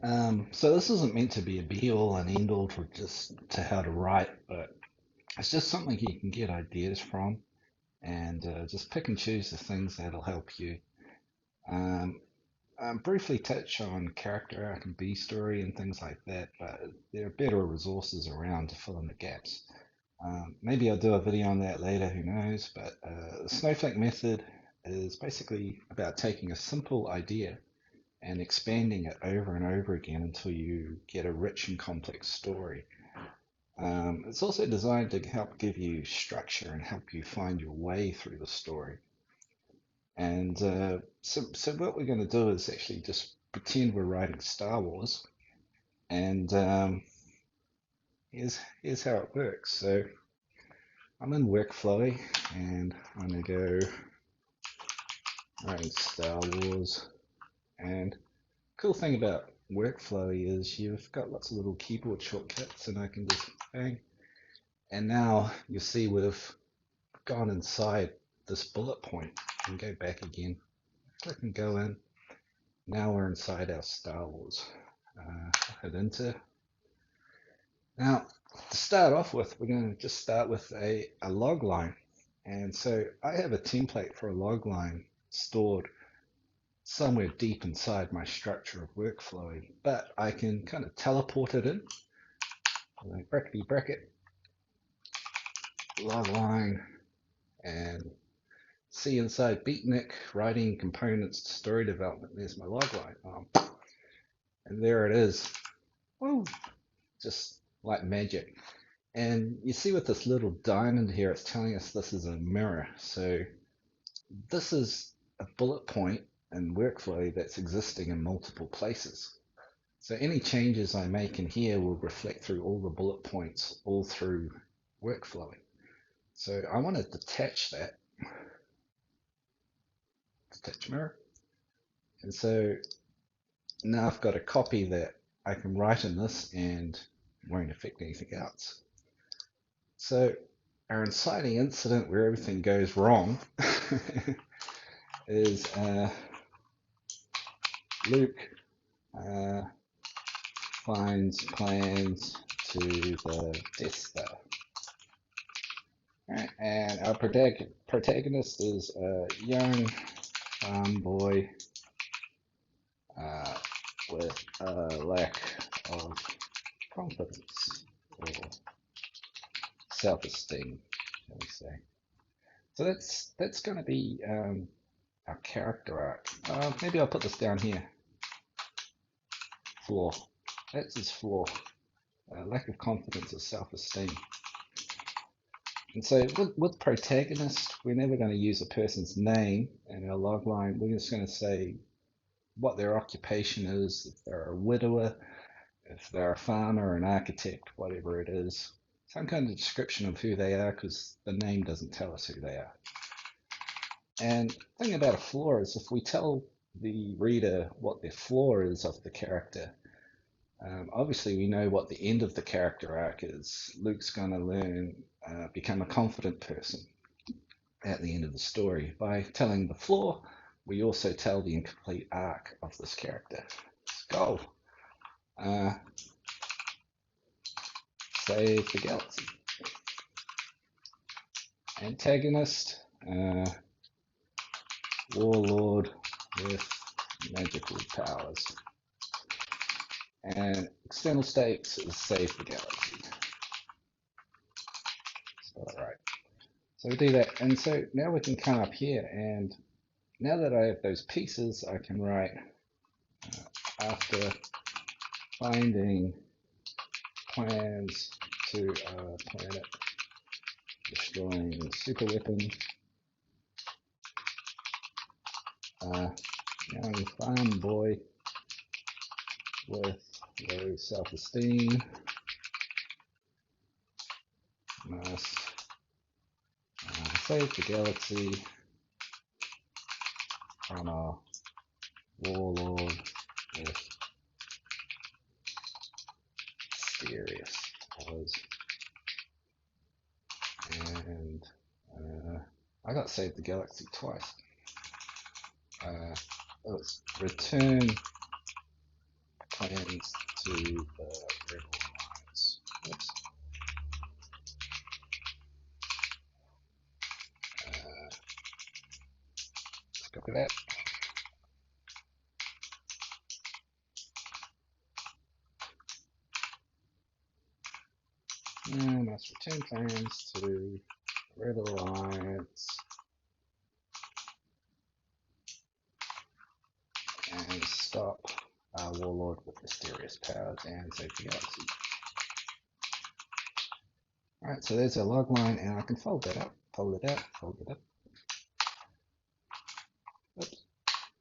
So this isn't meant to be a be-all and end-all to just to how to write, but it's just something you can get ideas from and just pick and choose the things that'll help you. Um, Briefly touch on character arc and B story and things like that, but there are better resources around to fill in the gaps. Maybe I'll do a video on that later, who knows? But the Snowflake Method is basically about taking a simple idea and expanding it over and over again until you get a rich and complex story. It's also designed to help give you structure and help you find your way through the story. And so what we're going to do is actually just pretend we're writing Star Wars, and here's how it works. So I'm in WorkFlowy, and I'm going to go writing Star Wars. And cool thing about WorkFlowy is you've got lots of little keyboard shortcuts, and I can just bang. And now you see we've gone inside this bullet point and go back again. Click and go in. Now we're inside our Star Wars. Hit enter. Now, to start off with, we're going to just start with a log line. And so I have a template for a log line stored somewhere deep inside my structure of WorkFlowy, but I can kind of teleport it in. Like brackety bracket, log line, and see inside beatnik, writing components to story development. There's my log line. And there it is. Woo! Just like magic. And you see with this little diamond here, it's telling us this is a mirror. So this is a bullet point in WorkFlow that's existing in multiple places. So any changes I make in here will reflect through all the bullet points all through WorkFlow. So I want to detach that. Detach mirror. And so now I've got a copy that I can write in this and won't affect anything else. So our inciting incident where everything goes wrong is Luke finds plans to the Death Star. Right, and our protagonist is a young farm boy with a lack of confidence or self-esteem, shall we say. So that's going to be our character arc. Maybe I'll put this down here. Flaw. That's his flaw. Lack of confidence or self-esteem. And so with protagonist, we're never going to use a person's name in our logline. We're just going to say what their occupation is, if they're a widower, if they're a farmer, an architect, whatever it is. Some kind of description of who they are, because the name doesn't tell us who they are. And the thing about a flaw is if we tell the reader what the flaw is of the character, obviously we know what the end of the character arc is. Luke's going to learn, become a confident person at the end of the story. By telling the flaw, we also tell the incomplete arc of this character. Let's go. Save the galaxy. Antagonist, warlord with magical powers. And external states is save the galaxy. Alright. So we do that, and so now we can come up here, and now that I have those pieces, I can write after finding plans to a planet destroying super weapon, young farm boy with low self-esteem must save the galaxy from a warlord with mysterious powers. And I got save the galaxy twice. Let's return plans to the rebel alliance. Oops. Let's copy that. And must return plans to Rebel Alliance and stop our warlord with mysterious powers and save the galaxy. Alright, so there's our log line, and I can fold that up, fold it out, fold it up. Oops,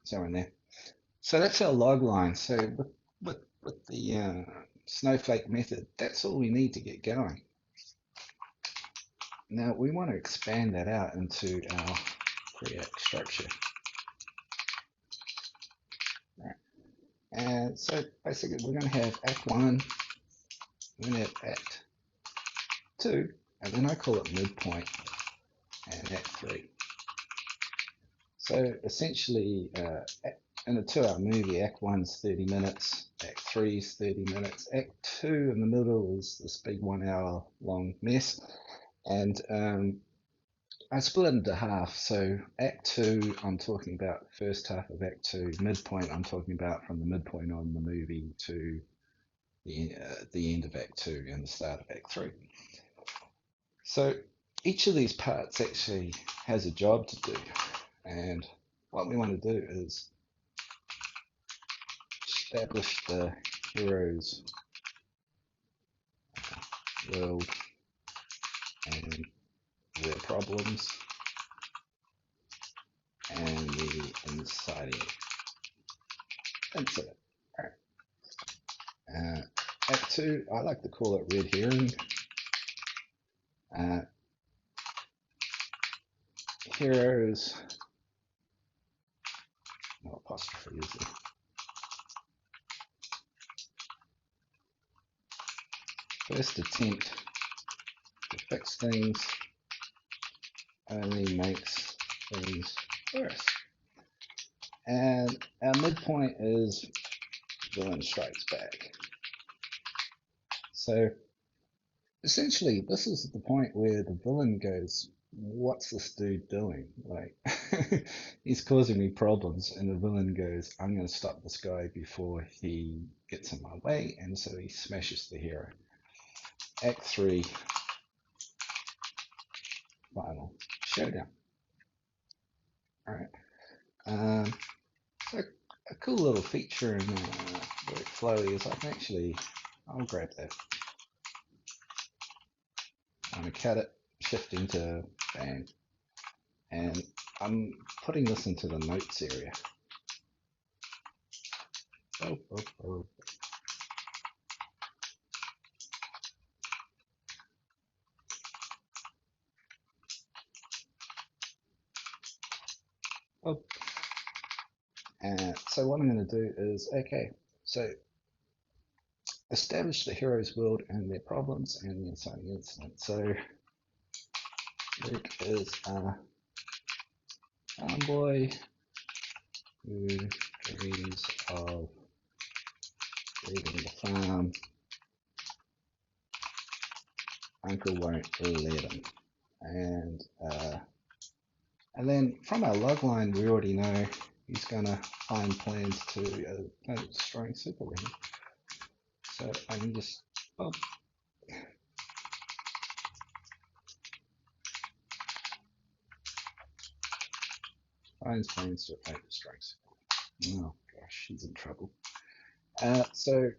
so in there. So that's our log line. So with the Snowflake method, that's all we need to get going. Now we want to expand that out into our 3-act structure. Right. And so basically we're going to have Act 1, we're going to have Act 2, and then I call it midpoint, and Act 3. So essentially, in a 2-hour movie, Act 1's 30 minutes, Act 3's 30 minutes, Act 2 in the middle is this big 1-hour long mess. And I split it into half. So Act 2, I'm talking about the first half of Act 2. Midpoint, I'm talking about from the midpoint on the movie to the end of Act 2 and the start of Act 3. So each of these parts actually has a job to do. And what we want to do is establish the hero's world and their problems and the inciting incident. Alright. Act 2, I like to call it red herring. Heroes, no apostrophe is there. First attempt to fix things only makes things worse. And our midpoint is villain strikes back. So essentially, this is the point where the villain goes, what's this dude doing? Like, he's causing me problems. And the villain goes, I'm going to stop this guy before he gets in my way. And so he smashes the hero. Act 3, final showdown. Alright. So a cool little feature in WorkFlowy is I can actually, I'll grab that. I'm going to cut it, shift into bang, and I'm putting this into the notes area. And so what I'm going to do is, okay, so establish the hero's world and their problems and the inciting incident. So Luke is a farm boy who dreams of leaving the farm. Uncle won't let him. And then from our log line, we already know he's going to find plans to planet destroying super weapon. So I can just finds plans to planet destroying super weapon. Oh gosh, he's in trouble. So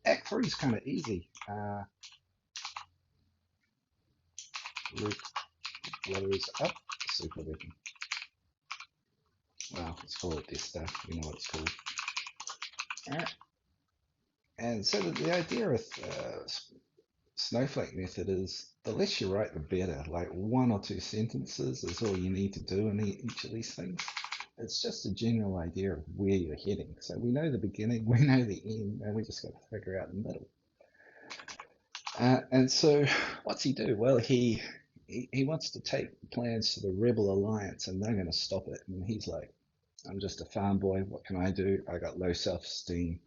Act 3 is kind of easy. Luke blows up super weapon. Well, let's call it this stuff. You know what it's called. Alright. And so the idea of Snowflake Method is the less you write, the better. Like 1 or 2 sentences is all you need to do in each of these things. It's just a general idea of where you're heading. So we know the beginning, we know the end, and we just got to figure out the middle. And so what's he do? Well, he wants to take plans to the Rebel Alliance, and they're going to stop it. And he's like, I'm just a farm boy. What can I do? I got low self-esteem.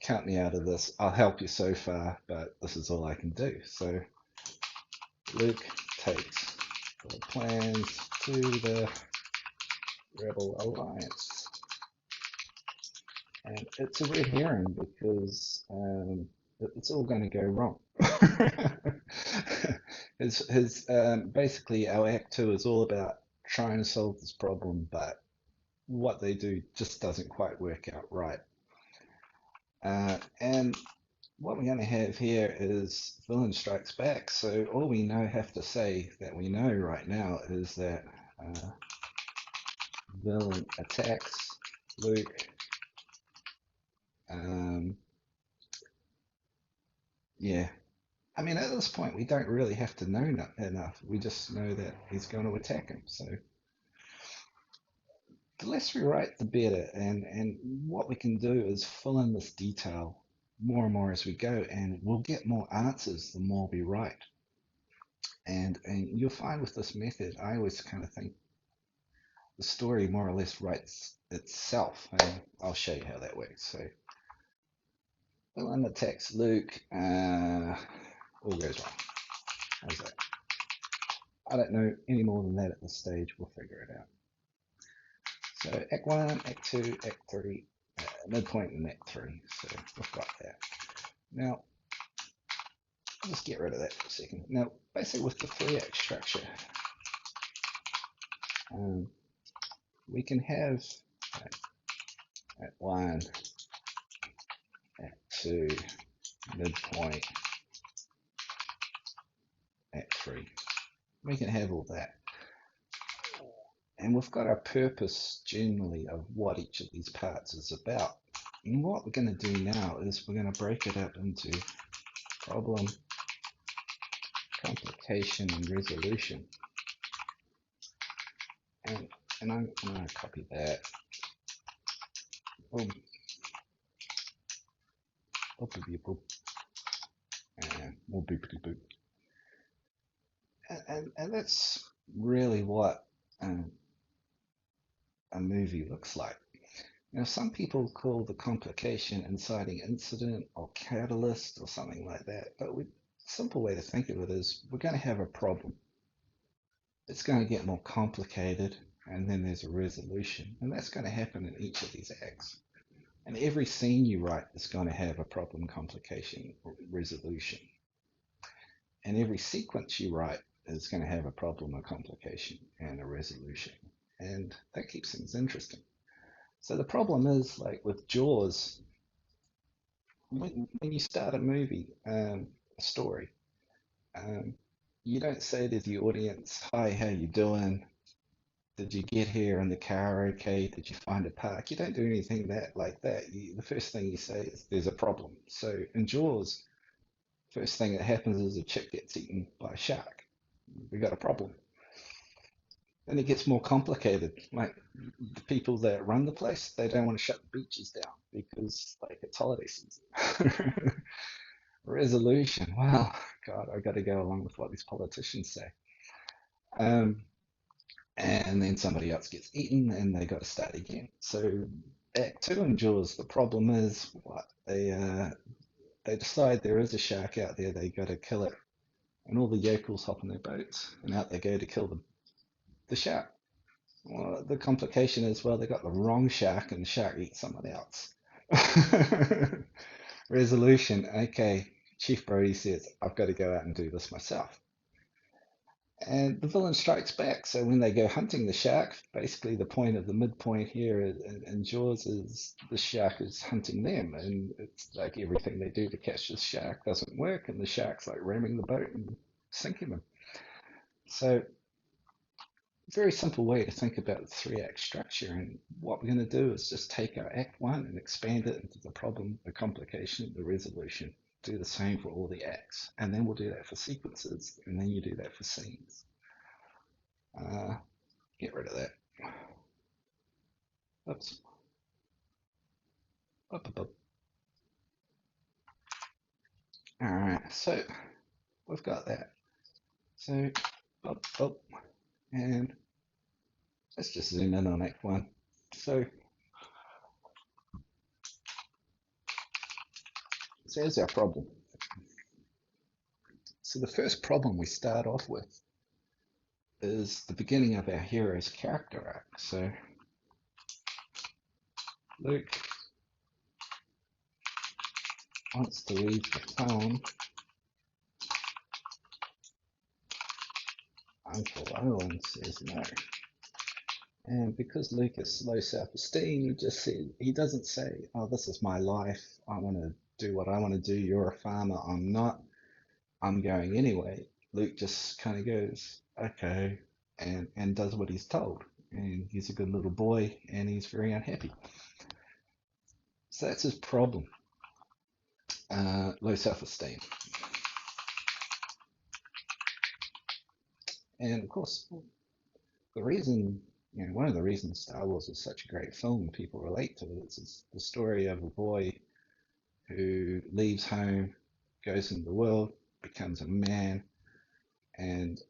count me out of this. I'll help you so far, but this is all I can do. So Luke takes the plans to the Rebel Alliance. And it's a red herring because it's all going to go wrong. Basically, our Act 2 is all about trying to solve this problem, but what they do just doesn't quite work out right. And what we're going to have here is villain strikes back. So all we have to say that we know right now is that villain attacks Luke. Yeah. I mean, at this point, we don't really have to know enough. We just know that he's going to attack him. So the less we write, the better. And what we can do is fill in this detail more and more as we go, and we'll get more answers the more we write. And you'll find with this method, I always kind of think the story more or less writes itself. And I'll show you how that works. So villain attacks Luke, all goes wrong. How's that? I don't know any more than that at this stage. We'll figure it out. So Act 1, Act 2, Act 3, midpoint in Act 3. So we've got that. Now, I'll just get rid of that for a second. Now, basically with the 3-act structure, we can have Act 1, Act 2, midpoint, Act 3. We can have all that. And we've got our purpose generally of what each of these parts is about. And what we're going to do now is we're going to break it up into problem, complication, and resolution. And I'm going to copy that. Boom. Boop. And more boopity boop. And that's really what a movie looks like. Now, some people call the complication inciting incident or catalyst or something like that, but a simple way to think of it is we're going to have a problem. It's going to get more complicated, and then there's a resolution, and that's going to happen in each of these acts. And every scene you write is going to have a problem, complication, or resolution. And every sequence you write is going to have a problem, a complication, and a resolution. And that keeps things interesting. So the problem is, like with Jaws, when you start a movie, a story, you don't say to the audience, "Hi, how you doing? Did you get here in the car okay? Did you find a park?" You don't do anything like that. The first thing you say is, "There's a problem." So in Jaws, first thing that happens is a chick gets eaten by a shark. We got a problem. And it gets more complicated. Like the people that run the place, they don't want to shut the beaches down because like it's holiday season. Resolution. Well, God, I got to go along with what these politicians say. And then somebody else gets eaten, and they got to start again. So Act 2 in Jaws, the problem is what they decide there is a shark out there. They got to kill it, and all the yokels hop on their boats, and out they go to kill the shark. Well, the complication is, well, they got the wrong shark and the shark eats someone else. Resolution. Okay, Chief Brody says, I've got to go out and do this myself. And the villain strikes back. So when they go hunting the shark, basically the point of the midpoint here in Jaws is the shark is hunting them. And it's like everything they do to catch this shark doesn't work. And the shark's like ramming the boat and sinking them. So very simple way to think about the 3-act structure, and what we're going to do is just take our Act 1 and expand it into the problem, the complication, the resolution. Do the same for all the acts, and then we'll do that for sequences, and then you do that for scenes. Get rid of that. Oops. Up. All right, so we've got that. So up, and let's just zoom in on Act 1. So So here's our problem. So the first problem we start off with is the beginning of our hero's character arc. So Luke wants to leave the phone. Uncle Owen says no. And because Luke has low self-esteem, he doesn't say, oh, this is my life. I want to do what I want to do. You're a farmer. I'm not. I'm going anyway. Luke just kind of goes, okay, and does what he's told. And he's a good little boy, and he's very unhappy. So that's his problem. Low self-esteem. And of course, the reason, one of the reasons Star Wars is such a great film and people relate to it is the story of a boy who leaves home, goes into the world, becomes a man, and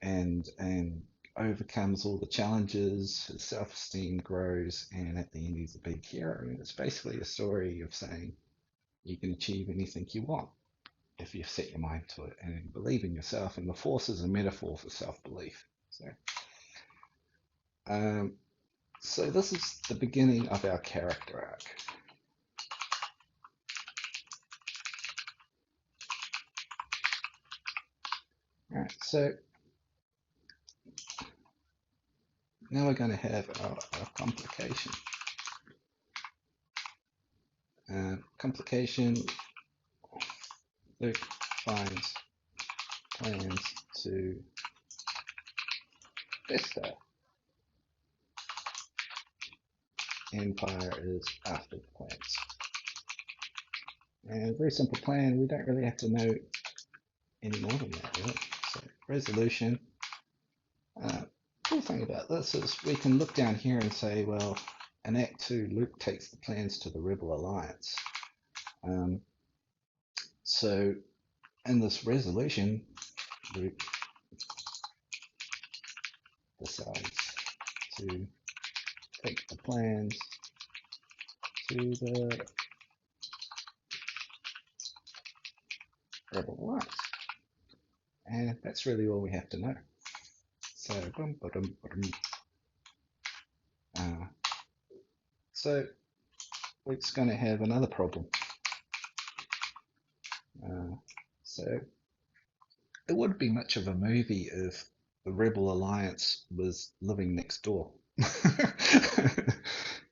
overcomes all the challenges. His self-esteem grows, and at the end he's a big hero. And it's basically a story of saying you can achieve anything you want if you set your mind to it and believe in yourself. And the Force is a metaphor for self-belief. So this is the beginning of our character arc. All right, so now we're going to have our complication. Complication, Luke finds plans to Death Star. Empire is after the plans. And very simple plan, we don't really have to know any more than that, really. So resolution. Cool thing about this is we can look down here and say, well, in Act 2, Luke takes the plans to the Rebel Alliance. So in this resolution, Luke decides to take the plans to the Rebel Alliance. And that's really all we have to know. So, so Luke's going to have another problem. So it wouldn't be much of a movie if the Rebel Alliance was living next door.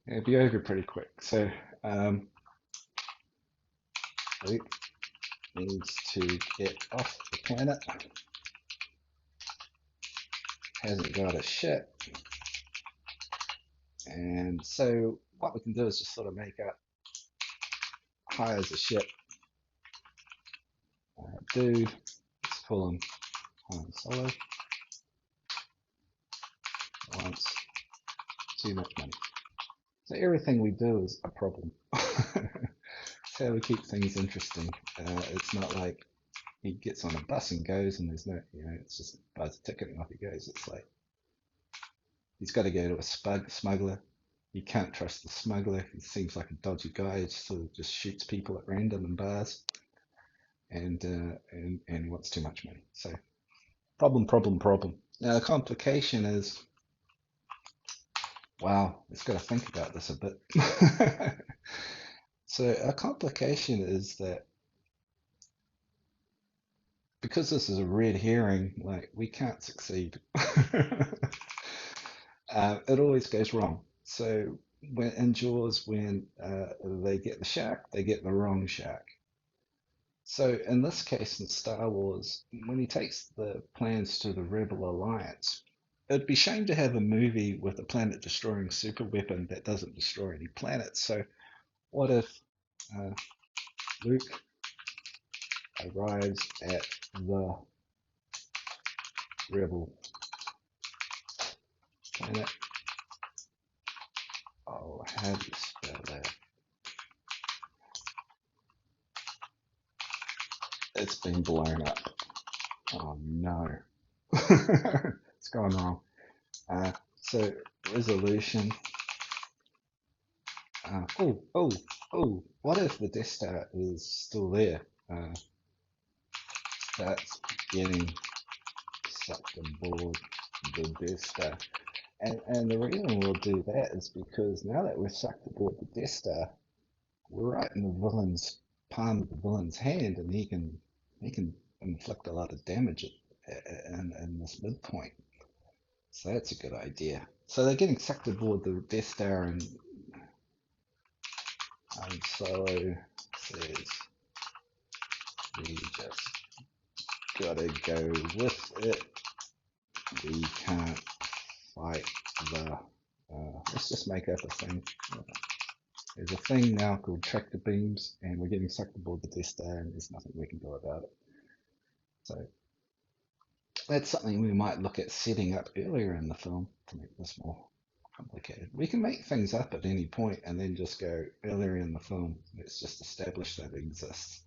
It'd be over pretty quick. So Luke needs to get off the planet. Hasn't got a ship. And so what we can do is just sort of make up, hires a ship. Dude, let's call him Han Solo. Wants too much money. So everything we do is a problem. That's how we keep things interesting. It's not like he gets on a bus and goes and there's no, it's just buys a ticket and off he goes. It's like he's got to go to a smuggler. You can't trust the smuggler. He seems like a dodgy guy. He sort of just shoots people at random in bars, and he wants too much money. So problem. Now the complication is, wow, let's got to think about this a bit. So a complication is that because this is a red herring, like we can't succeed. It always goes wrong. So when in Jaws, when they get the shark, they get the wrong shark. So in this case, in Star Wars, when he takes the plans to the Rebel Alliance, it'd be a shame to have a movie with a planet-destroying super weapon that doesn't destroy any planets. So what if Luke arrives at the Rebel planet? Oh, how do you spell that? It's been blown up. Oh no. It's gone wrong. So resolution. What if the Death Star is still there? starts getting sucked aboard the Death Star. And the reason we'll do that is because now that we're sucked aboard the Death Star, we're right in the villain's palm of the villain's hand, and he can inflict a lot of damage in this midpoint. So that's a good idea. So they're getting sucked aboard the Death Star, and Solo says we just gotta go with it. We can't fight the. Let's just make up a thing. There's a thing now called tractor beams, and we're getting sucked aboard the Death Star, and there's nothing we can do about it. So that's something we might look at setting up earlier in the film to make this more complicated. We can make things up at any point and then just go earlier in the film. Let's just establish that it exists,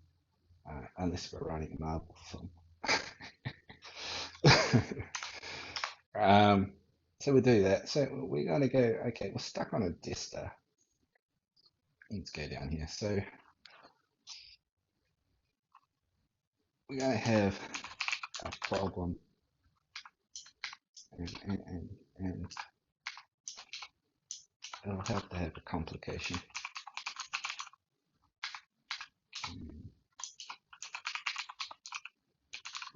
unless we're writing a Marvel film. So we do that. So we're going to go, okay, we're stuck on a Death Star. Let's go down here. So we're going to have a problem, and it'll have to have a complication.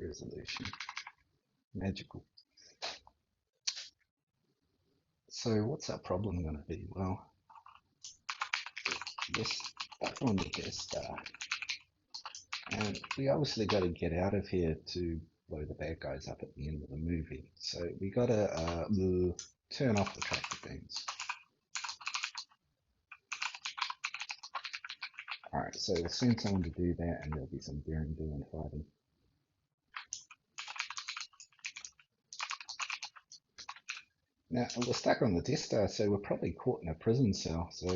Resolution. Magical. So what's our problem going to be? Well, this stuff on the Death Star, and we obviously got to get out of here to blow the bad guys up at the end of the movie. So we got to turn off the tractor beams. Alright, so we'll send someone to do that, and there'll be some daring do and fighting. Now, we're stuck on the Death Star, so we're probably caught in a prison cell. So,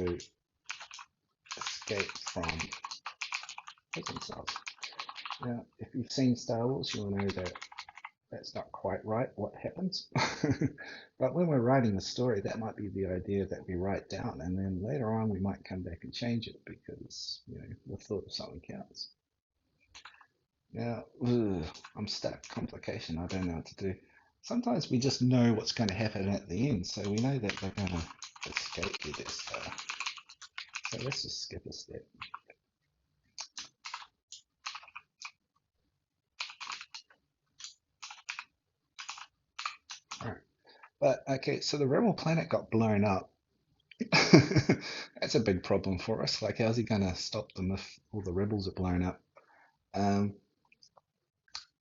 escape from prison cells. Now, if you've seen Star Wars, you'll know that that's not quite right what happens. But when we're writing the story, that might be the idea that we write down, and then later on we might come back and change it because, you know, we've thought of something else. Now, I'm stuck. Complication. I don't know what to do. Sometimes we just know what's going to happen at the end, so we know that they're going to escape the Death Star. So let's just skip a step. All right. But, okay, so the rebel planet got blown up. That's a big problem for us. Like, how's he going to stop them if all the rebels are blown up?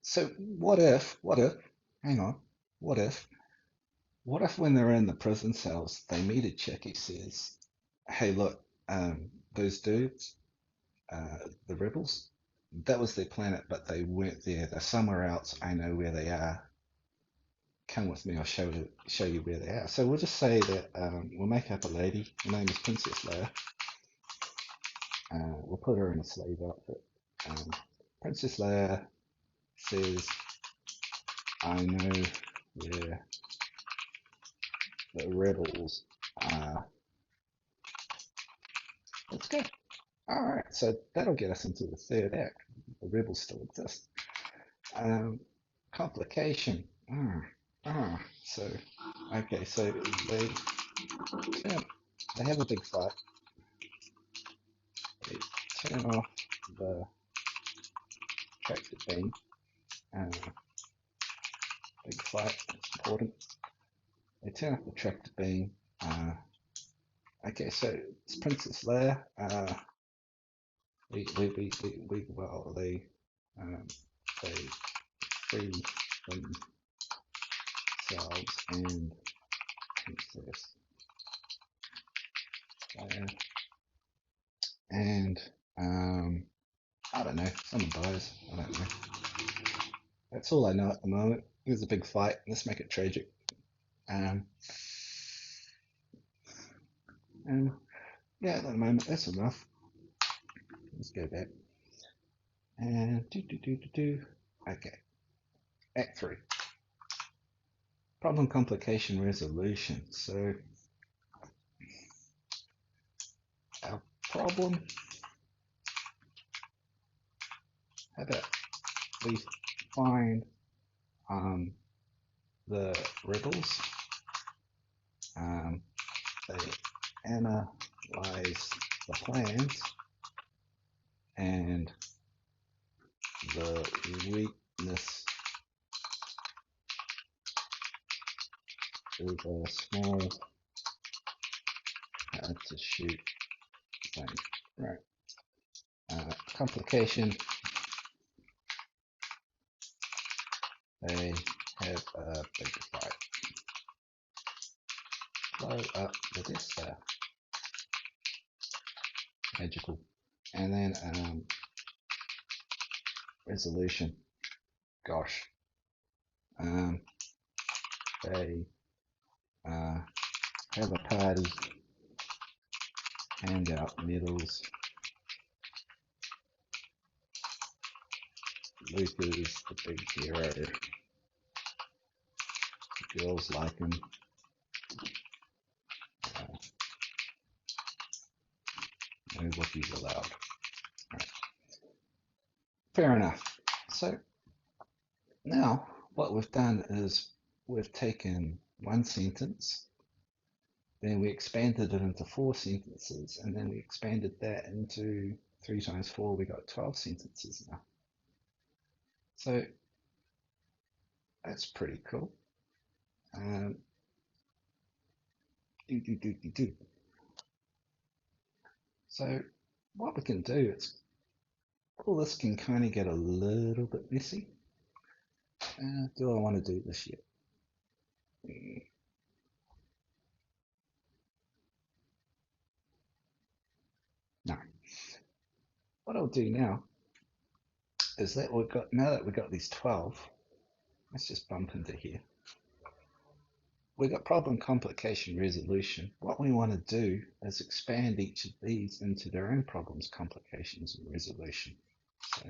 So what if, hang on, what if when they're in the prison cells, they meet a chick who says, hey, look, those dudes, the rebels, that was their planet, but they weren't there. They're somewhere else. I know where they are. Come with me. I'll show you where they are. So we'll just say that we'll make up a lady. Her name is Princess Leia. We'll put her in a slave outfit. Princess Leia says, I know where the rebels are. Let's go. All right, so that'll get us into the third act. The rebels still exist. Complication. So, okay, so they have a big fight. They turn off the tractor beam. Big fight, it's important. They turn off the tractor beam. Okay, so it's Princess Leia. They free themselves and Princess Leia. And I don't know, someone dies. I don't know. That's all I know at the moment. There's a big fight. Let's make it tragic. And yeah, at the moment, that's enough. Let's go back. And okay. Act 3. Problem, complication, resolution. So our problem how about we find the rebels, they analyze the plans, and the weakness is a small hard to shoot thing. Right. Complication, they have a big fight. Blow up the Death Star. Magical. And then resolution. Gosh. They have a party, hand out medals. Luke is the big hero. The girls like him. No wookies allowed. Right. Fair enough. So now what we've done is we've taken one sentence, then we expanded it into 4 sentences, and then we expanded that into 3 times 4, we got 12 sentences now. So that's pretty cool. So what we can do is, all this can kind of get a little bit messy. Do I want to do this yet? No. What I'll do now is that now that we've got these 12, let's just bump into here. We've got problem, complication, resolution. What we want to do is expand each of these into their own problems, complications, and resolution. So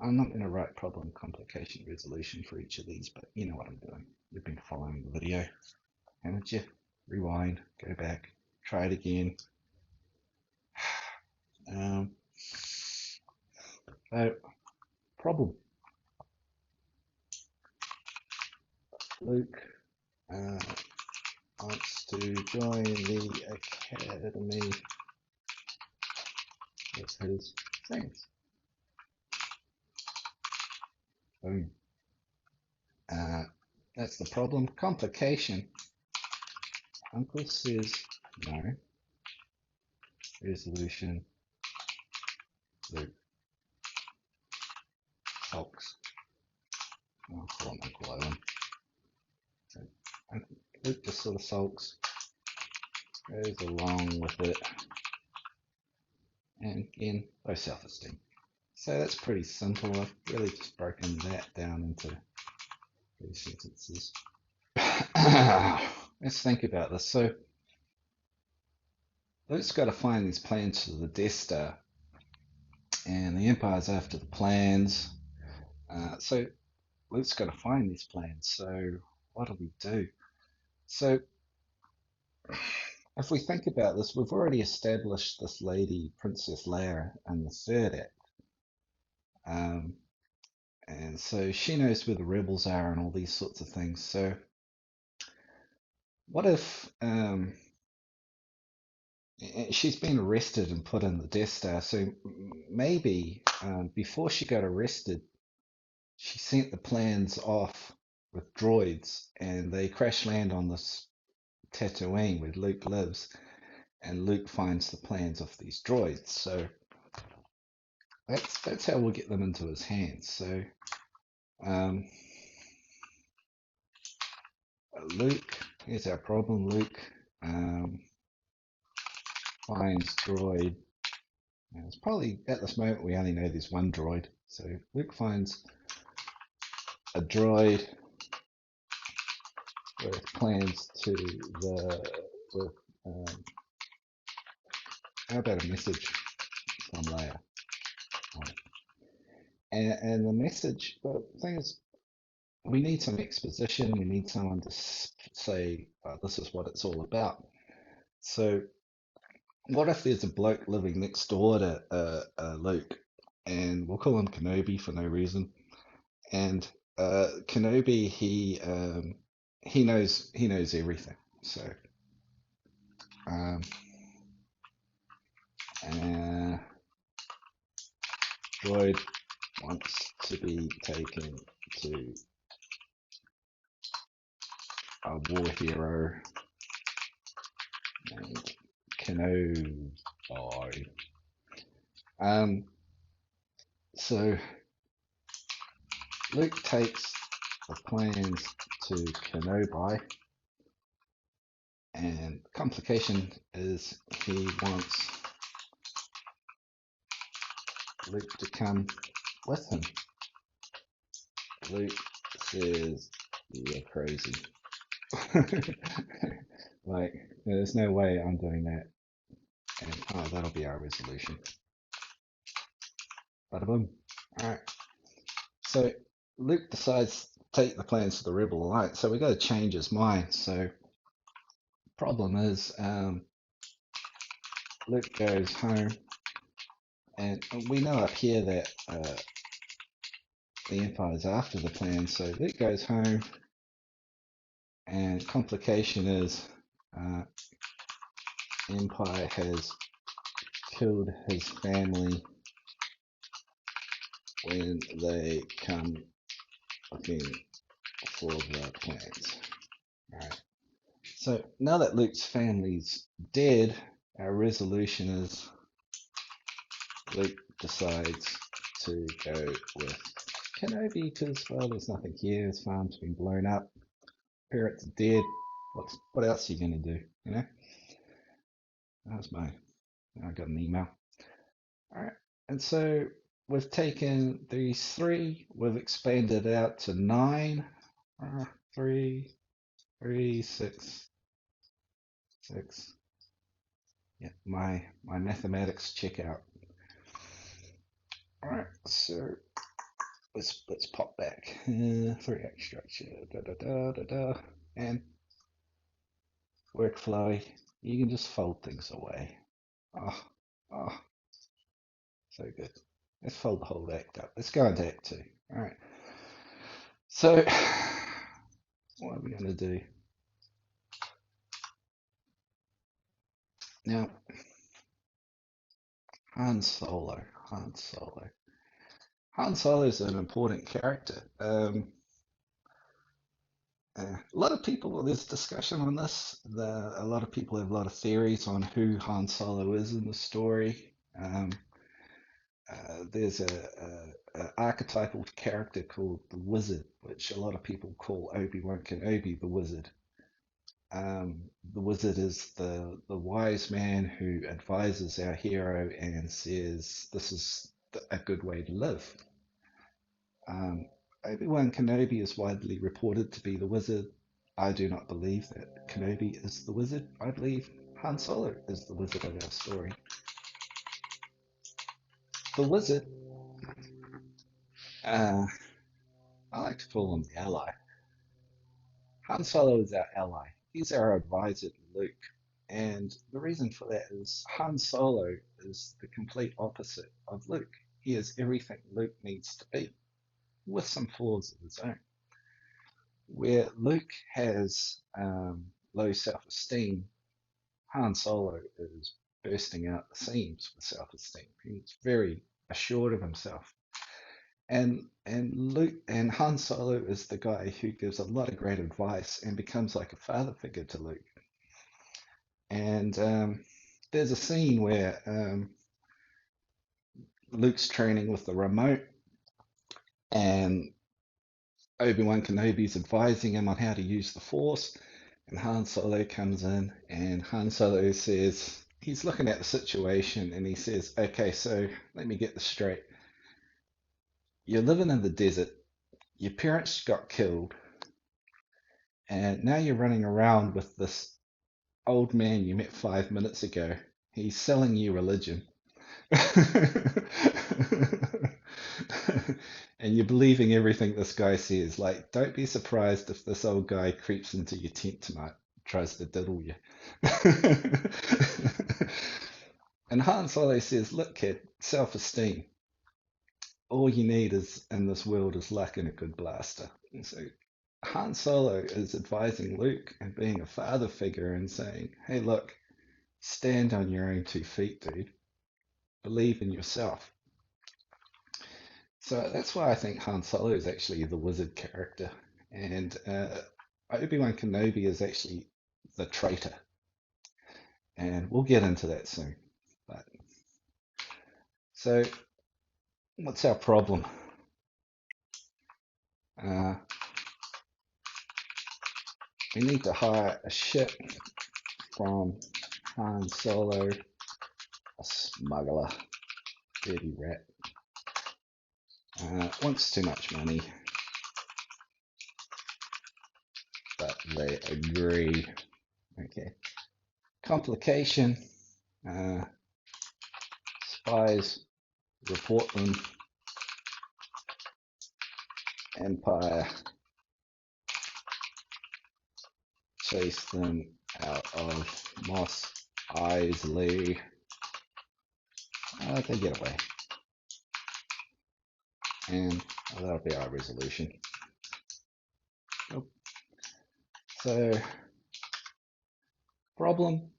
I'm not going to write problem, complication, resolution for each of these, but you know what I'm doing. You've been following the video, haven't you? Rewind, go back, try it again. So, problem. Luke wants to join the academy with his friends. Boom. That's the problem. Complication. Uncle says no. Resolution. Luke sulks. I'll call him Uncle Owen. So, Luke just sort of sulks, goes along with it, and again, low self-esteem. So that's pretty simple. I've really just broken that down into 3 sentences. Let's think about this. So Luke's got to find these plans for the Death Star, and the Empire's after the plans. So Luke's got to find these plans. So what do we do? So if we think about this, we've already established this lady, Princess Leia, in the 3rd act. And so she knows where the rebels are and all these sorts of things. So what if she's been arrested and put in the Death Star? So maybe before she got arrested, she sent the plans off with droids, and they crash land on this Tatooine where Luke lives, and Luke finds the plans of these droids. So that's how we'll get them into his hands. So Luke, here's our problem. Luke finds droid. And it's probably at this moment we only know there's one droid. So Luke finds a droid with plans to how about a message from Leia? And the message, the thing is, we need some exposition. We need someone to say, this is what it's all about. So what if there's a bloke living next door to Luke, and we'll call him Kenobi for no reason. And Kenobi, he knows everything. So um, droid wants to be taken to a war hero named Kenobi. So Luke takes the plans to Kenobi, and complication is he wants Luke to come with him. Luke says, "You're crazy." Like, there's no way I'm doing that. And oh, that'll be our resolution. Bada boom. Alright. So Luke decides to take the plans to the Rebel Alliance. So we got to change his mind. So problem is, Luke goes home, and we know up here that the Empire's after the plan. So Luke goes home, and complication is Empire has killed his family when they come looking for the plans. Alright. So now that Luke's family's dead, our resolution is Luke decides to go with Kenobi because, well, there's nothing here. His farm's been blown up. Parents are dead. What else are you going to do? You know? That's I got an email. All right. And so we've taken these 3, we've expanded out to 9. 3, 3, 6, 6. Yeah, my mathematics check out. All right, so let's pop back. 3-act structure, and WorkFlowy. You can just fold things away. Oh, so good. Let's fold the whole act up. Let's go into Act 2. All right. So, what are we going to do? Now, Han Solo. Han Solo is an important character. A lot of people, there's discussion on this. A lot of people have a lot of theories on who Han Solo is in the story. There's a archetypal character called the Wizard, which a lot of people call Obi-Wan Kenobi the Wizard. The Wizard is the wise man who advises our hero and says this is a good way to live. Obi-Wan Kenobi is widely reported to be the Wizard. I do not believe that Kenobi is the Wizard. I believe Han Solo is the Wizard of our story. The Wizard, I like to call him the ally. Han Solo is our ally. He's our advisor to Luke. And the reason for that is Han Solo is the complete opposite of Luke. He is everything Luke needs to be, with some flaws of his own. Where Luke has low self-esteem, Han Solo is bursting out the seams with self-esteem. He's very assured of himself. And Luke and Han Solo is the guy who gives a lot of great advice and becomes like a father figure to Luke. And there's a scene where Luke's training with the remote, and Obi-Wan Kenobi's advising him on how to use the Force, and Han Solo comes in, and Han Solo says, he's looking at the situation, and he says, okay, so let me get this straight. You're living in the desert, your parents got killed, and now you're running around with this old man you met 5 minutes ago. He's selling you religion. And you're believing everything this guy says. Like, don't be surprised if this old guy creeps into your tent tonight, tries to diddle you. And Han Solo says, look, kid, self-esteem. all you need is in this world is luck and a good blaster. And so Han Solo is advising Luke and being a father figure and saying, hey, look, stand on your own 2 feet, dude. Believe in yourself. So that's why I think Han Solo is actually the wizard character. And Obi-Wan Kenobi is actually the traitor. And we'll get into that soon. But so what's our problem? Uh, we need to hire a ship from Han Solo, a smuggler, dirty rat. Wants too much money, but they agree. Okay. Complication. Spies report them. Empire chase them out of Mos Eisley. They get away. And that'll be our resolution. Nope. So, problem.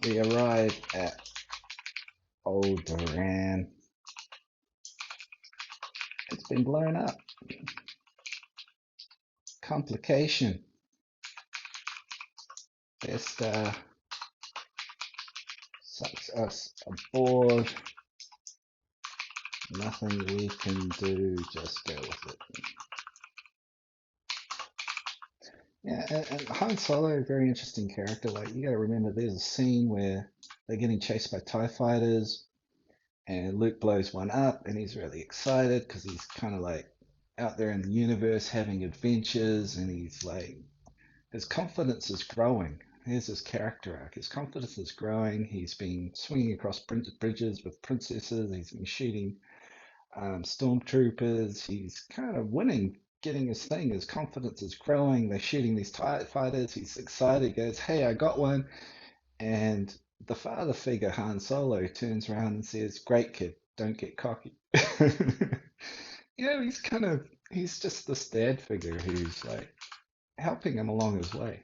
We arrive at Old Duran. It's been blown up. Complication. Vesta sucks us aboard. Nothing we can do, just go with it. Yeah, and Han Solo, very interesting character. Like, you gotta remember, there's a scene where they're getting chased by TIE fighters, and Luke blows one up, and he's really excited because he's kind of like out there in the universe having adventures, and he's like, his confidence is growing. Here's his character arc. His confidence is growing. He's been swinging across bridges with princesses. He's been shooting stormtroopers. He's kind of winning, getting his thing. His confidence is growing. They're shooting these TIE fighters. He's excited. He goes, hey, I got one. And the father figure, Han Solo, turns around and says, great kid, don't get cocky. He's just this dad figure who's like helping him along his way.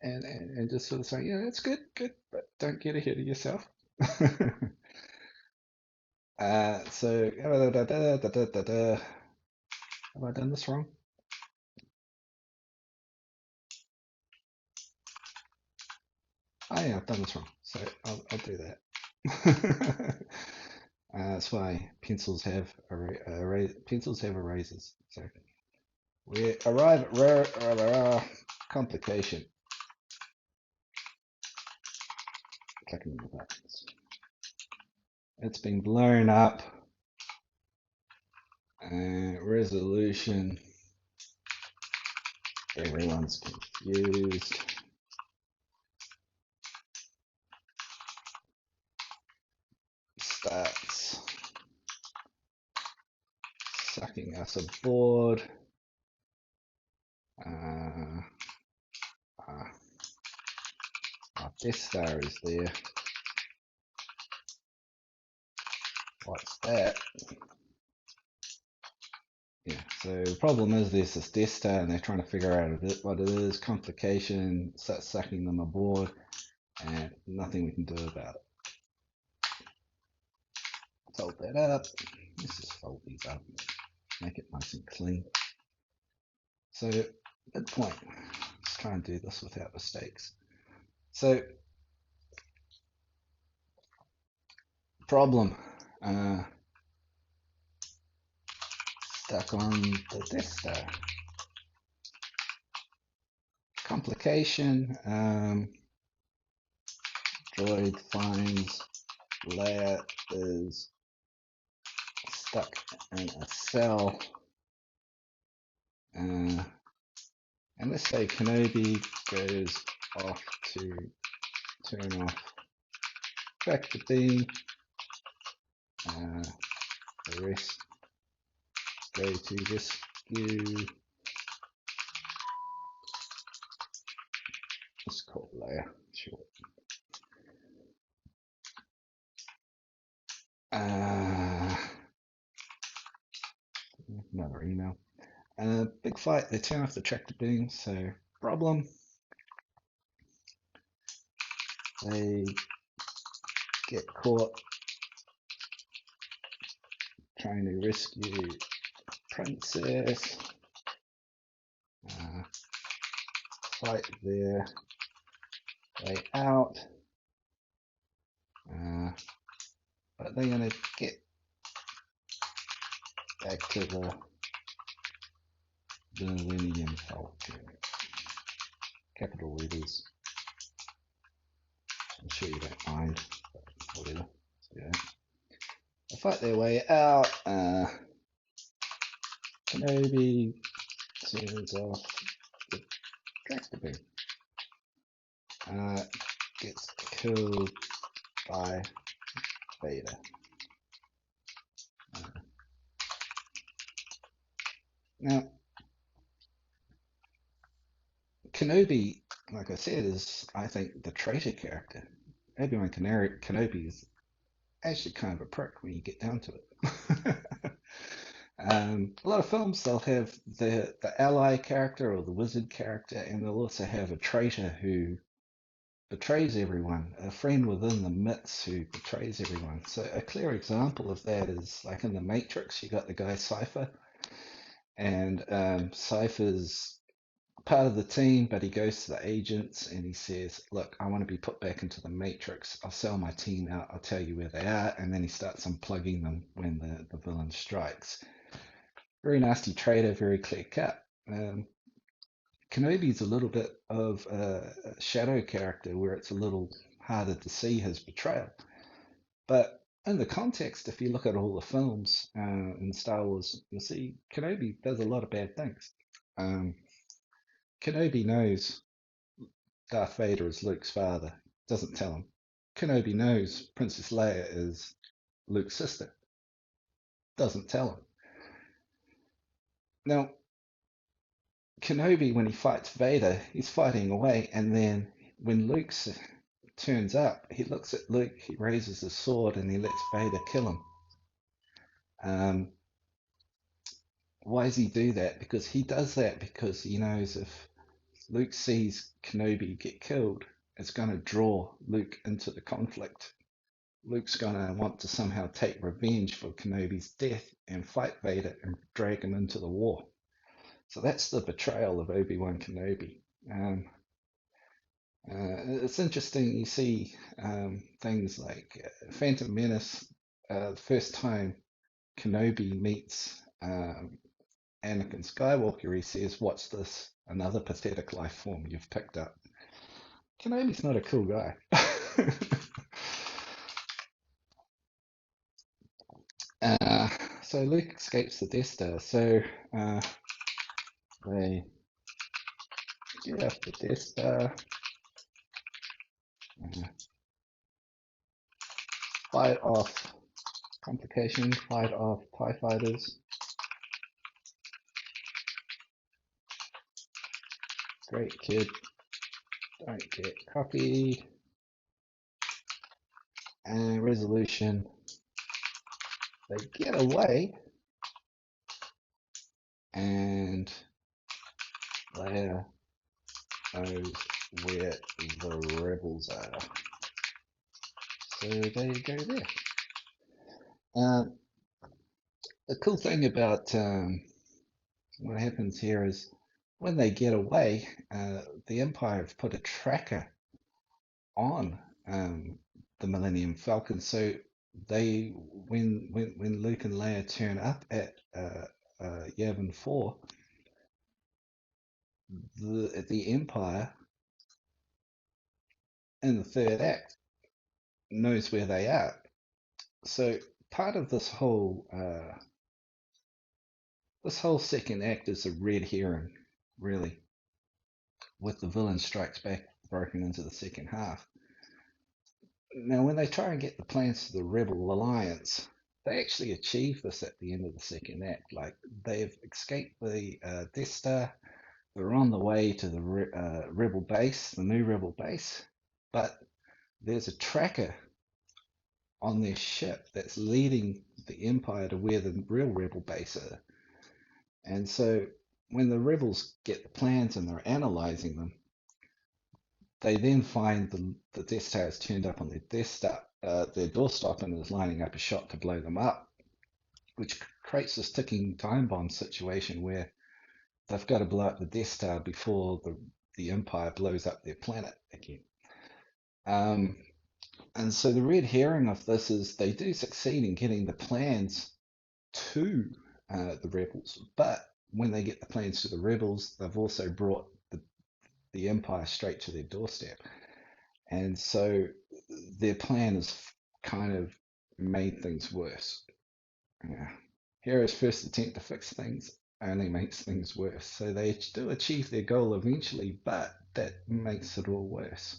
And just sort of saying, yeah, that's good, but don't get ahead of yourself. So, have I done this wrong? Oh yeah, I've done this wrong, so I'll do that. That's why pencils have erasers. So we arrive at complication. Clicking the buttons. It's been blown up. Resolution. Everyone's confused. Starts sucking us aboard. Our Death Star is there. What's that? Yeah, so the problem is there's this Death Star and they're trying to figure out what it is. Complication starts sucking them aboard and nothing we can do about it. Fold that up. Let's just fold these up. Make it nice and clean. So, midpoint. Let's try and do this without mistakes. So, problem. Stuck on the Death Star. Complication. Droid finds Leia is stuck in a cell. And let's say Kenobi goes off to turn off tractor beam. The rest go to rescue. Let's call Leia short. Uh, Another email. Big fight. They turn off the tractor beam. So problem. They get caught trying to rescue Princess. Fight their way out. But they're going to get back to the Millennium Falcon. Capital letters. I'm sure you don't mind, but whatever. So, yeah. They fight their way out. Kenobi turns off the tractor beam. Gets killed by Vader. Now, Kenobi, like I said, is, I think, the traitor character. Obi-Wan Kenobi is actually kind of a prick when you get down to it. A lot of films, they'll have the ally character or the wizard character, and they'll also have a traitor who betrays everyone, a friend within the myths who betrays everyone. So a clear example of that is like in The Matrix, you got the guy Cypher, and Cypher's part of the team, but he goes to the agents and he says, look, I want to be put back into the Matrix. I'll sell my team out. I'll tell you where they are. And then he starts unplugging them when the villain strikes. Very nasty traitor, very clear cut. Kenobi's a little bit of a shadow character where it's a little harder to see his betrayal. But in the context, if you look at all the films in Star Wars, you'll see Kenobi does a lot of bad things. Kenobi knows Darth Vader is Luke's father, doesn't tell him. Kenobi knows Princess Leia is Luke's sister, doesn't tell him. Now, Kenobi, when he fights Vader, he's fighting away, and then when Luke turns up, he looks at Luke, he raises his sword, and he lets Vader kill him. Why does he do that? Because he does that because he knows if Luke sees Kenobi get killed, it's going to draw Luke into the conflict. Luke's going to want to somehow take revenge for Kenobi's death and fight Vader and drag him into the war. So that's the betrayal of Obi-Wan Kenobi. It's interesting, you see things like Phantom Menace, the first time Kenobi meets Anakin Skywalker, he says, what's this? Another pathetic life form you've picked up. Kenobi's not a cool guy. So Luke escapes the Death Star. So they get off the Death Star, fight off Complication, fight off TIE Fighters. Great kid. Don't get cocky. And resolution. They get away. And Leia knows where the rebels are. So they go there. The cool thing about what happens here is when they get away, the Empire have put a tracker on the Millennium Falcon. So they, when Luke and Leia turn up at Yavin 4, the Empire in the third act knows where they are. So part of this whole second act is a red herring, really, with the villain strikes back broken into the second half. Now, when they try and get the plans to the Rebel Alliance, they actually achieve this at the end of the second act. Like, they've escaped the Death Star, they're on the way to the Rebel base, the new Rebel base, but there's a tracker on their ship that's leading the Empire to where the real rebel base is. And so when the rebels get the plans and they're analyzing them, they then find the Death Star has turned up on their doorstep and is lining up a shot to blow them up, which creates this ticking time bomb situation where they've got to blow up the Death Star before the Empire blows up their planet again. And so the red herring of this is they do succeed in getting the plans to the rebels, but when they get the plans to the rebels, they've also brought the Empire straight to their doorstep. And so their plan has kind of made things worse. Yeah. Hero's first attempt to fix things only makes things worse. So they do achieve their goal eventually, but that makes it all worse.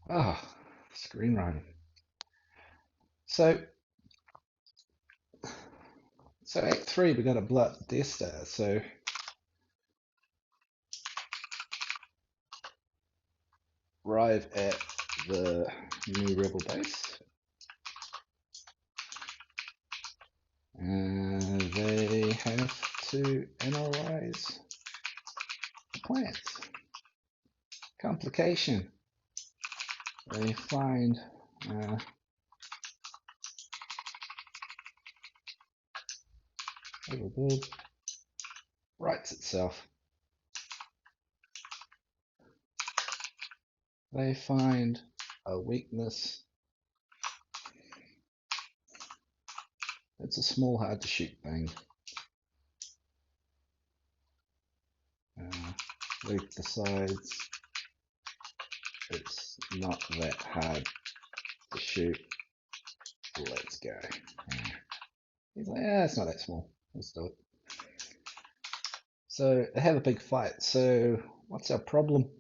Oh, screenwriting. So Act 3, we got to blow up the Death Star. So arrive at the new rebel base. They have to analyze the plans. Complication. They find overbuild writes itself. They find a weakness. It's a small, hard to shoot thing. Luke decides it's not that hard to shoot. Let's go. He's like, yeah, it's not that small. Let's do it. So they have a big fight. So what's our problem?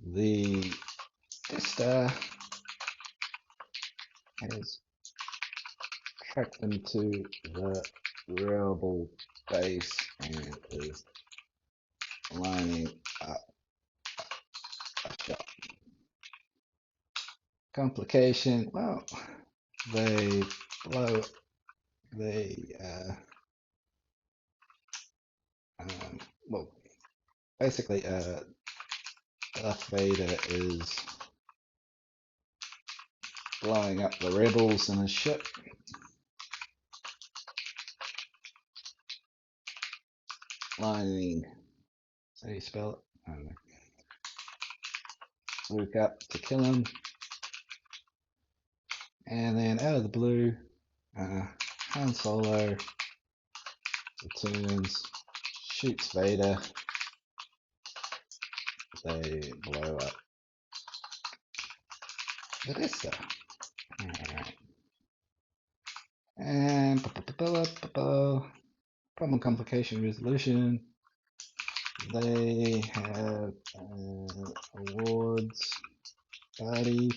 The Death Star has tracked them to the rebel base and is lining up a shot. Complication, well, they blow, well, basically, Darth Vader is blowing up the rebels in his ship. Lining, how do you spell it? I don't know. Luke up to kill him. And then out of the blue, Han Solo returns, shoots Vader. They blow up the Death Star. Alright. And problem complication resolution. They have awards party.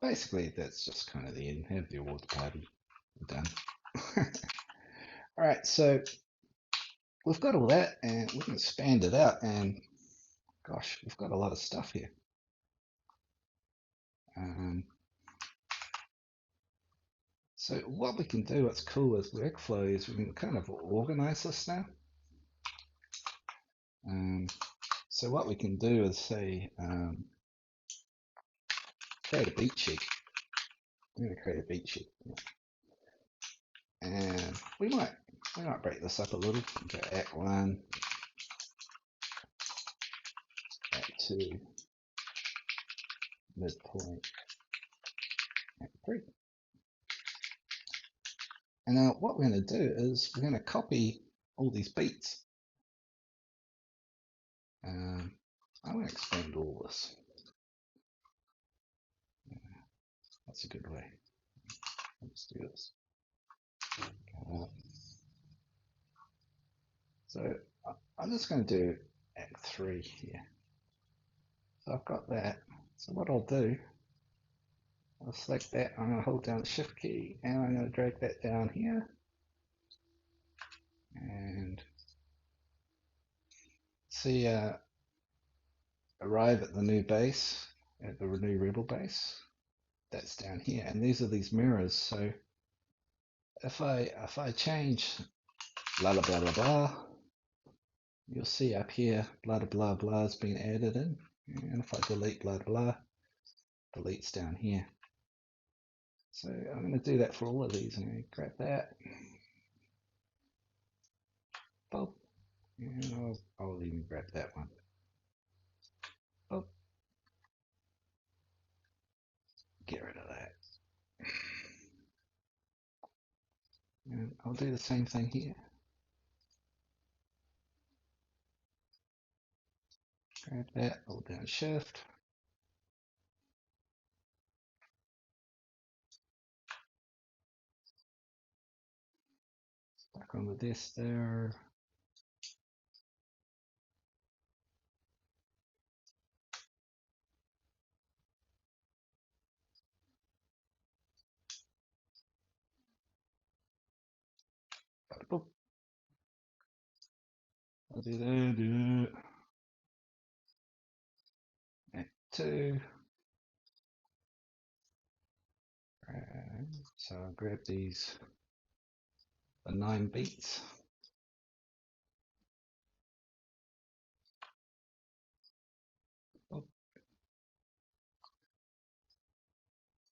Basically, that's just kind of the end. Have the awards party. Done. Alright, so we've got all that and we can expand it out, and gosh, we've got a lot of stuff here. So what we can do, what's cool with WorkFlowy, is we can kind of organize this now. So what we can do is say, create a beat sheet. I'm going to create a beat sheet. And we might break this up a little. Go Act 1, Act 2, midpoint, Act 3. And now what we're going to do is we're going to copy all these beats. I want to expand all this. That's a good way. Let's do this. So I'm just going to do Act 3 here. So I've got that. So what I'll do, I'll select that. I'm going to hold down the Shift key and I'm going to drag that down here. And see, arrive at the new base, at the new rebel base. That's down here, and these are these mirrors. So if I change blah blah blah blah blah, you'll see up here blah blah blah has been added in, and if I delete blah blah, deletes down here. So I'm going to do that for all of these. I'm going to grab that, boop, and I'll even grab that one. Boop. Get rid of that. And I'll do the same thing here. Grab that, hold down shift. Back on the desk there. Boop. I'll do that, Add two. So I'll grab these, the 9 beats.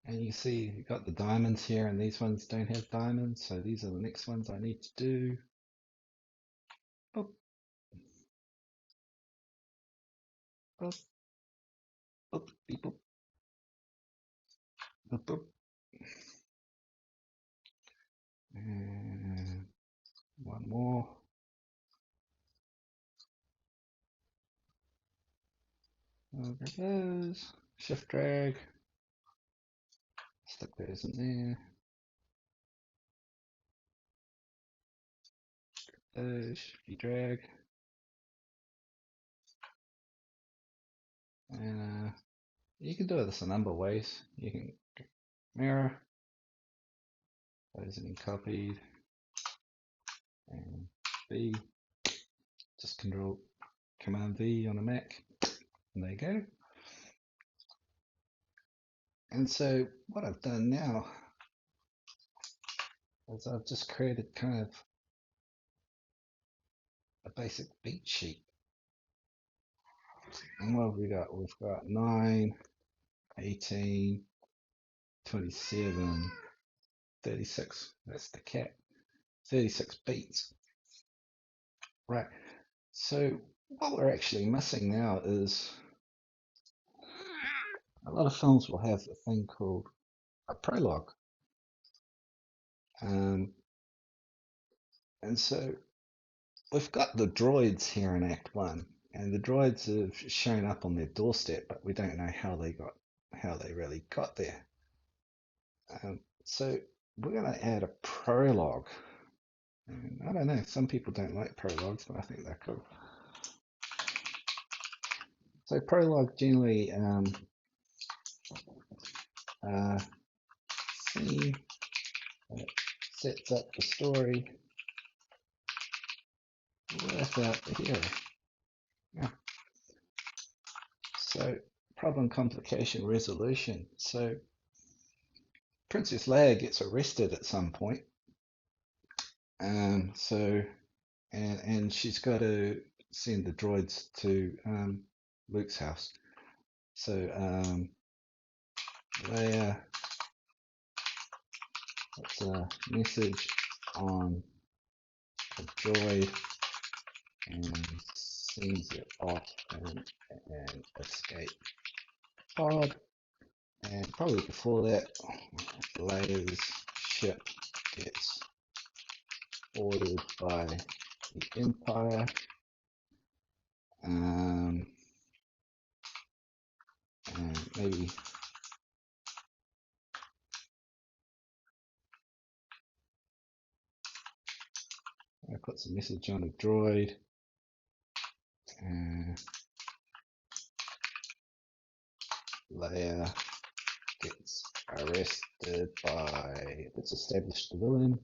And you see you've got the diamonds here, and these ones don't have diamonds, so these are the next ones I need to do. Boop. Boop. Boop. Beep, boop. Boop, boop. And one more. Over those. Shift drag. Stick those in there. Those. Shift drag. And you can do this a number of ways. You can mirror. Those in copied. And V. Just Control Command V on a Mac. And there you go. And so what I've done now is I've just created kind of a basic beat sheet. And what have we got? We've got 9, 18, 27, 36. That's the cat. 36 beats. Right. So what we're actually missing now is a lot of films will have a thing called a prologue. And so we've got the droids here in Act 1, and the droids have shown up on their doorstep, but we don't know how they really got there. So we're going to add a prologue. And I don't know, some people don't like prologues, but I think they're cool. So prologue generally scene sets up the story without the hero. Yeah. So problem, complication, resolution. So Princess Leia gets arrested at some point. And she's got to send the droids to Luke's house. So Leia puts a message on the droid and sends it off in an escape pod. And probably before that, Leia's ship gets ordered by the Empire. And maybe I put some message on a droid. Leia gets arrested by, let's establish the villain.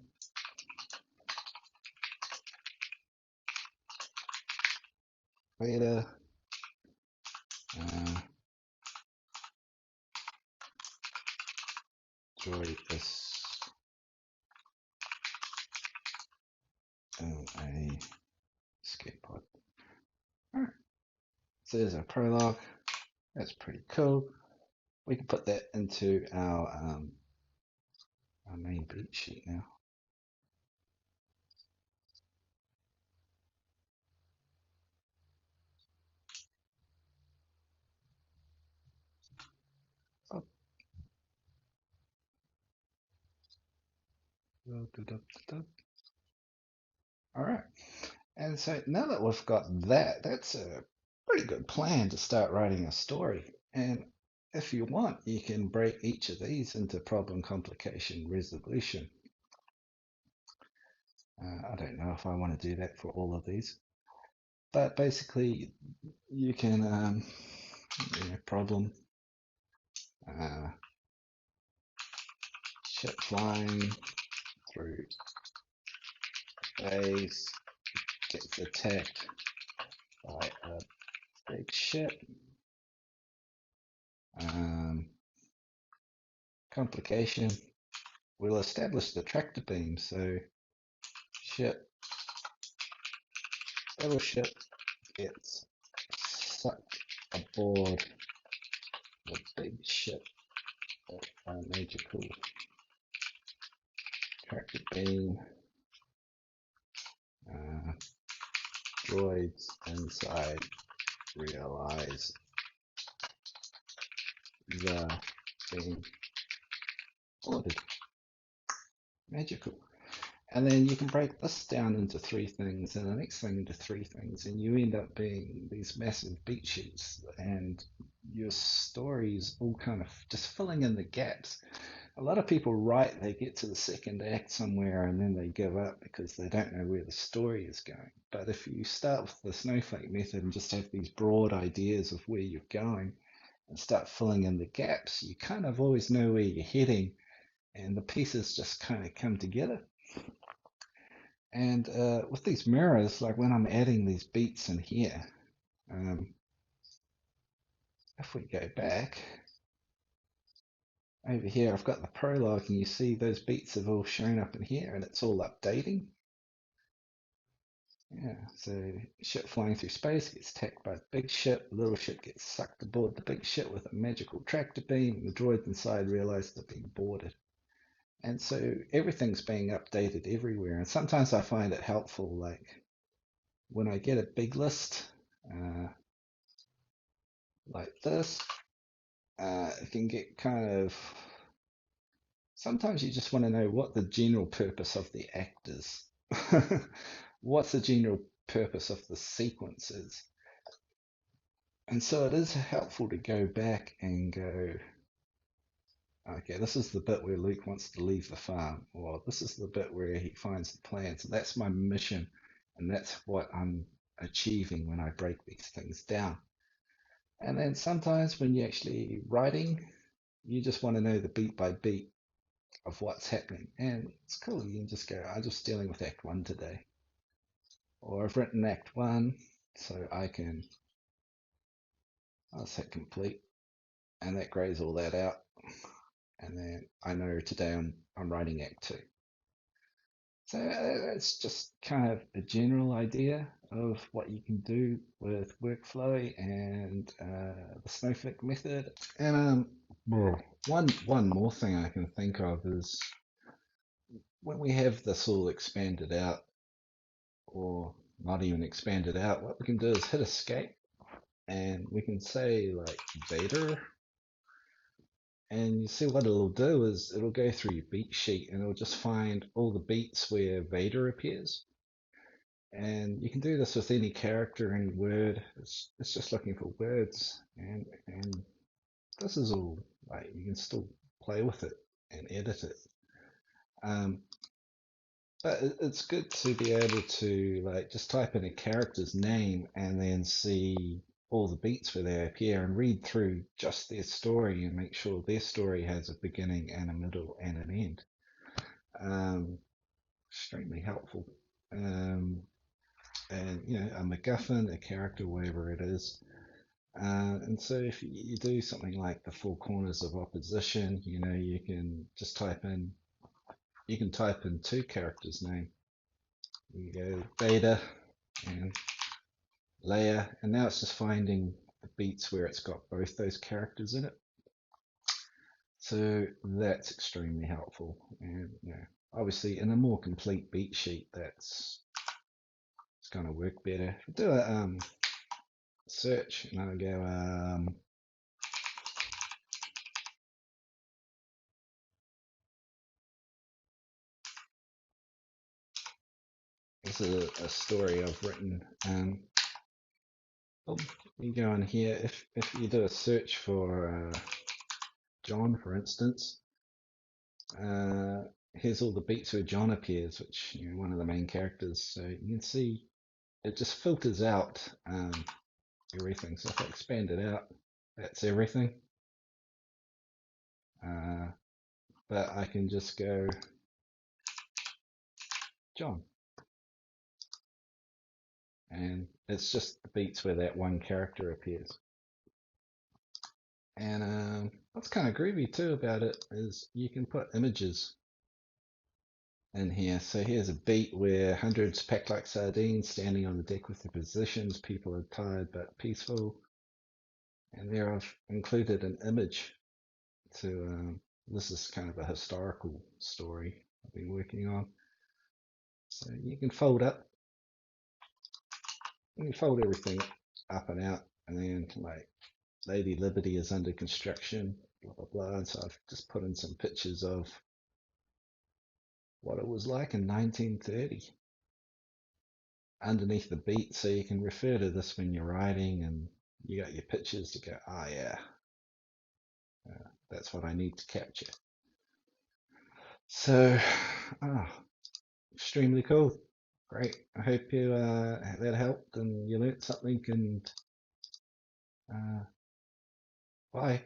beta, uh, joy is in a escape pod. Alright, so there's our prologue. That's pretty cool. We can put that into our main beat sheet now. Oh. All right. And so now that we've got that, that's a pretty good plan to start writing a story. And if you want, you can break each of these into problem, complication, resolution. I don't know if I want to do that for all of these, but basically you can problem, ship flying through space, gets attacked by a big ship. Complication, we'll establish the tractor beam. So ship, little ship gets sucked aboard the big ship at a magical tractor beam. Droids inside realize the being boarded. Magical. And then you can break this down into three things and the next thing into three things, and you end up being these massive beat sheets, and your stories all kind of just filling in the gaps. A lot of people write, they get to the second act somewhere and then they give up because they don't know where the story is going. But if you start with the Snowflake method and just have these broad ideas of where you're going and start filling in the gaps, you kind of always know where you're heading and the pieces just kind of come together. And with these mirrors, like when I'm adding these beats in here, if we go back, over here I've got the prologue and you see those beats have all shown up in here and it's all updating. Yeah, so ship flying through space gets attacked by a big ship, the little ship gets sucked aboard the big ship with a magical tractor beam, and the droids inside realize they're being boarded. And so everything's being updated everywhere. And sometimes I find it helpful, like when I get a big list like this, it can get kind of, sometimes you just want to know what the general purpose of the act is. What's the general purpose of the sequence is. And so it is helpful to go back and go, okay, this is the bit where Luke wants to leave the farm, or this is the bit where he finds the plans. So that's my mission, and that's what I'm achieving when I break these things down. And then sometimes when you're actually writing, you just want to know the beat by beat of what's happening. And it's cool. You can just go, I'm just dealing with Act 1 today. Or I've written Act 1, so I'll hit complete. And that grays all that out. And then I know today I'm writing Act 2. So that's just kind of a general idea of what you can do with WorkFlowy and the Snowflake method. And one more thing I can think of is when we have this all expanded out, or not even expanded out, what we can do is hit escape, and we can say like Vader. And you see what it'll do is it'll go through your beat sheet and it'll just find all the beats where Vader appears. And you can do this with any character, any word. It's just looking for words. And this is all, like, you can still play with it and edit it. But it's good to be able to like just type in a character's name and then see all the beats where they appear and read through just their story and make sure their story has a beginning and a middle and an end. Extremely helpful. and a MacGuffin, a character, whatever it is. And so if you do something like the four corners of opposition, you can just type in two characters' name. You go beta and layer, and now it's just finding the beats where it's got both those characters in it. So that's extremely helpful. And obviously in a more complete beat sheet, it's going to work better. If I do a search and I'll go this is a story I've written. You go in here, if you do a search for John, for instance, here's all the beats where John appears, which one of the main characters. So you can see it just filters out everything. So if I expand it out, that's everything. But I can just go John, and it's just the beats where that one character appears. And what's kind of groovy too about it is you can put images in here. So here's a beat where hundreds packed like sardines standing on the deck with their positions. People are tired but peaceful. And there I've included an image to, this is kind of a historical story I've been working on. So you can fold everything up and out, and then like Lady Liberty is under construction, blah blah blah. And so I've just put in some pictures of what it was like in 1930 underneath the beat, so you can refer to this when you're writing, and you got your pictures to go, oh yeah, that's what I need to capture. So, extremely cool. Great. I hope you that helped and you learnt something, and bye.